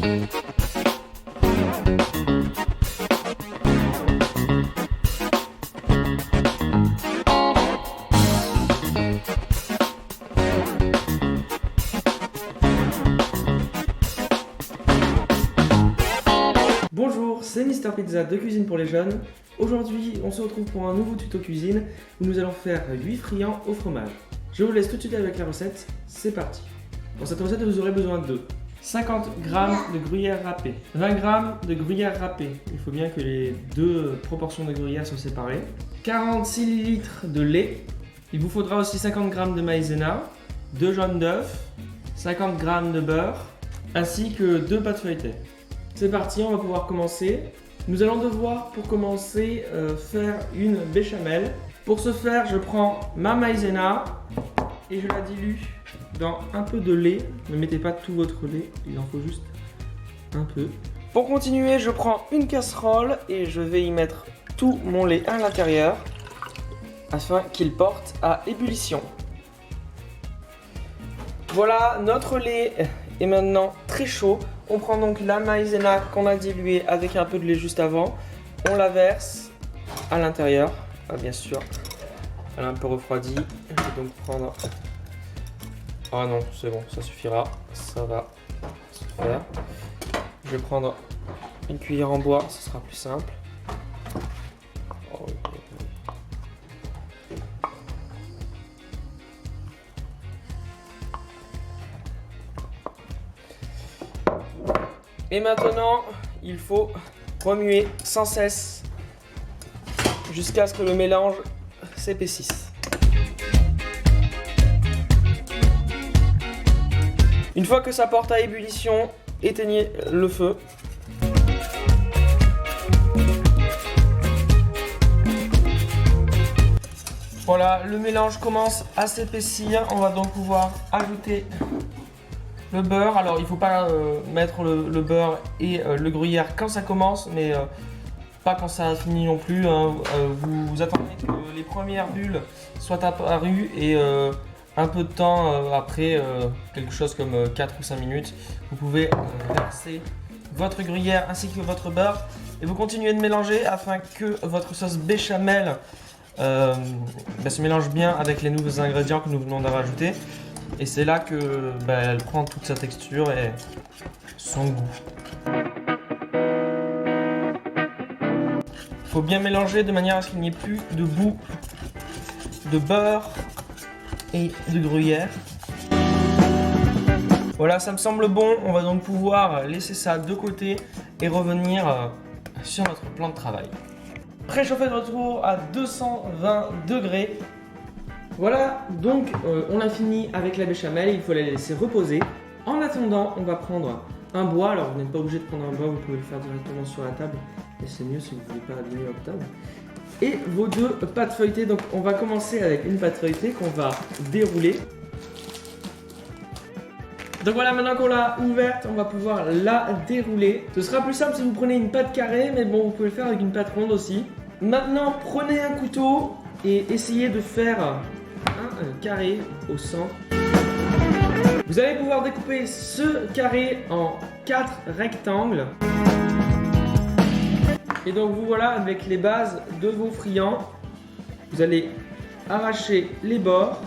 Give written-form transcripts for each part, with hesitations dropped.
Bonjour, c'est Mister Pizza de Cuisine pour les Jeunes. Aujourd'hui, on se retrouve pour un nouveau tuto cuisine où nous allons faire 8 friands au fromage. Je vous laisse tout de suite avec la recette, c'est parti. Pour cette recette, vous aurez besoin de 50 g de gruyère râpée, 20 g de gruyère râpée, il faut bien que les deux proportions de gruyère soient séparées, 46 ml de lait, il vous faudra aussi 50 g de maïzena, 2 jaunes d'œufs, 50 g de beurre, ainsi que 2 pâtes feuilletées. C'est parti, on va pouvoir commencer. Nous allons devoir pour commencer faire une béchamel. Pour ce faire, je prends ma maïzena et je la dilue dans un peu de lait. Ne mettez pas tout votre lait, il en faut juste un peu. Pour continuer, je prends une casserole et je vais y mettre tout mon lait à l'intérieur afin qu'il porte à ébullition. Voilà, notre lait est maintenant très chaud. On prend donc la maïzena qu'on a diluée avec un peu de lait juste avant. On la verse à l'intérieur. Ah, bien sûr, elle est un peu refroidie. Je vais donc prendre... Ah non, c'est bon, ça suffira. Ça va se faire. Je vais prendre une cuillère en bois, ce sera plus simple. Oh, oui. Et maintenant, il faut remuer sans cesse jusqu'à ce que le mélange s'épaississe. Une fois que ça porte à ébullition, éteignez le feu. Voilà, le mélange commence à s'épaissir. On va donc pouvoir ajouter le beurre. Alors il ne faut pas mettre le beurre et le gruyère quand ça commence, mais pas quand ça finit non plus. Hein. Vous attendez que les premières bulles soient apparues et un peu de temps après, quelque chose comme 4 ou 5 minutes, vous pouvez verser votre gruyère ainsi que votre beurre et vous continuez de mélanger afin que votre sauce béchamel se mélange bien avec les nouveaux ingrédients que nous venons de rajouter. Et c'est là que elle prend toute sa texture et son goût. Il faut bien mélanger de manière à ce qu'il n'y ait plus de bout de beurre et de gruyère. Voilà, ça me semble bon. On va donc pouvoir laisser ça de côté et revenir sur notre plan de travail. Préchauffez votre four à 220 degrés. Voilà, donc on a fini avec la béchamel, il faut la laisser reposer. En attendant, on va prendre un bois. Alors vous n'êtes pas obligé de prendre un bois, vous pouvez le faire directement sur la table. Et c'est mieux si vous ne voulez pas abîmer votre table. Et vos deux pâtes feuilletées. Donc on va commencer avec une pâte feuilletée qu'on va dérouler. Donc voilà, maintenant qu'on l'a ouverte, on va pouvoir la dérouler. Ce sera plus simple si vous prenez une pâte carrée, mais bon, vous pouvez le faire avec une pâte ronde aussi. Maintenant, prenez un couteau et essayez de faire un carré au centre. Vous allez pouvoir découper ce carré en 4 rectangles. Et donc vous voilà avec les bases de vos friands. Vous allez arracher les bords.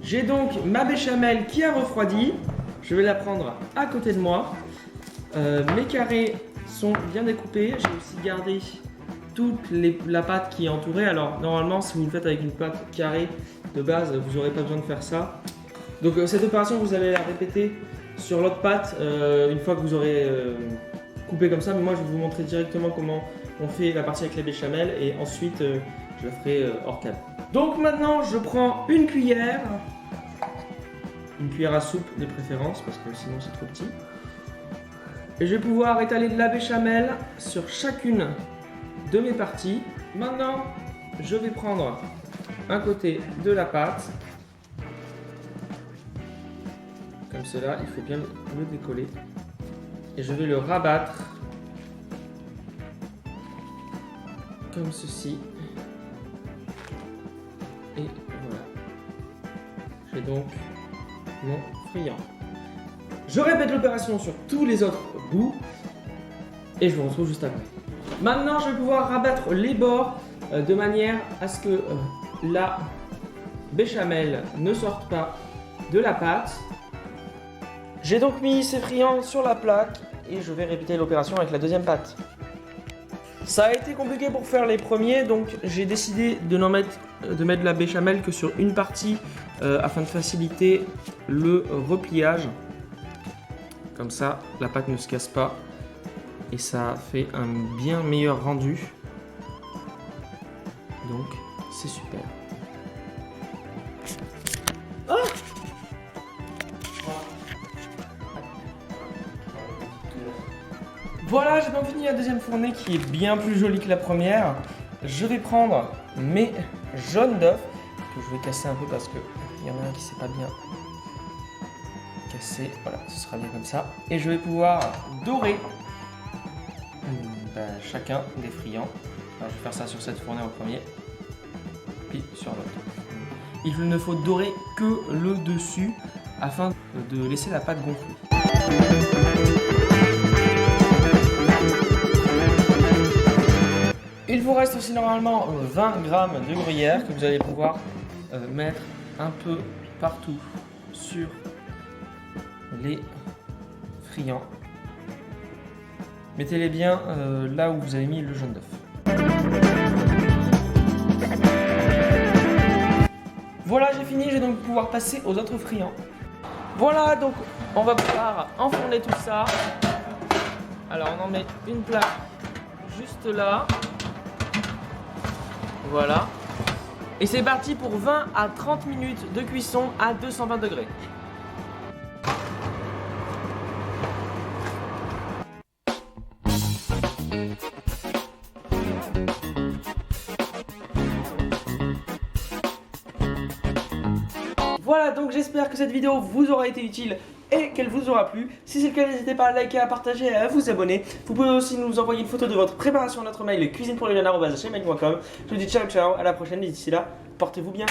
J'ai donc ma béchamel qui a refroidi. Je vais la prendre à côté de moi. Mes carrés sont bien découpés. J'ai aussi gardé toute la pâte qui est entourée. Alors normalement, si vous le faites avec une pâte carrée de base, vous n'aurez pas besoin de faire ça. Donc cette opération, vous allez la répéter sur l'autre pâte une fois que vous aurez coupé comme ça. Mais moi, je vais vous montrer directement comment on fait la partie avec la béchamel et ensuite je la ferai hors cadre. Donc maintenant, je prends une cuillère à soupe de préférence parce que sinon c'est trop petit. Et je vais pouvoir étaler de la béchamel sur chacune de mes parties. Maintenant, je vais prendre un côté de la pâte, comme cela, il faut bien le décoller, et je vais le rabattre comme ceci, et voilà. J'ai donc mon friand. Je répète l'opération sur tous les autres bouts et je vous retrouve juste après. Maintenant, je vais pouvoir rabattre les bords de manière à ce que la béchamel ne sorte pas de la pâte. J'ai donc mis ces friands sur la plaque et je vais répéter l'opération avec la deuxième pâte. Ça a été compliqué pour faire les premiers, donc j'ai décidé de mettre la béchamel que sur une partie afin de faciliter le repliage. Comme ça, la pâte ne se casse pas et ça fait un bien meilleur rendu. Donc, c'est super. Oh! Voilà, j'ai donc fini la deuxième fournée qui est bien plus jolie que la première. Je vais prendre mes jaunes d'œufs que je vais casser un peu parce qu'il y en a un qui s'est pas bien cassé. Voilà, ce sera bien comme ça. Et je vais pouvoir dorer chacun des friands. Alors, je vais faire ça sur cette fournée en premier, puis sur l'autre. Il ne faut dorer que le dessus afin de laisser la pâte gonfler. Il vous reste aussi normalement 20 g de gruyère que vous allez pouvoir mettre un peu partout sur les friands. Mettez-les bien là où vous avez mis le jaune d'œuf. Voilà, j'ai fini, je vais donc pouvoir passer aux autres friands. Voilà, donc on va pouvoir enfourner tout ça. Alors on en met une plaque juste là. Voilà. Et c'est parti pour 20 à 30 minutes de cuisson à 220 degrés. Voilà, donc j'espère que cette vidéo vous aura été utile et qu'elle vous aura plu. Si c'est le cas, n'hésitez pas à liker, à partager et à vous abonner. Vous pouvez aussi nous envoyer une photo de votre préparation à notre mail cuisinepourlesjeunes@gmail.com. Je vous dis ciao ciao, à la prochaine et d'ici là, portez-vous bien.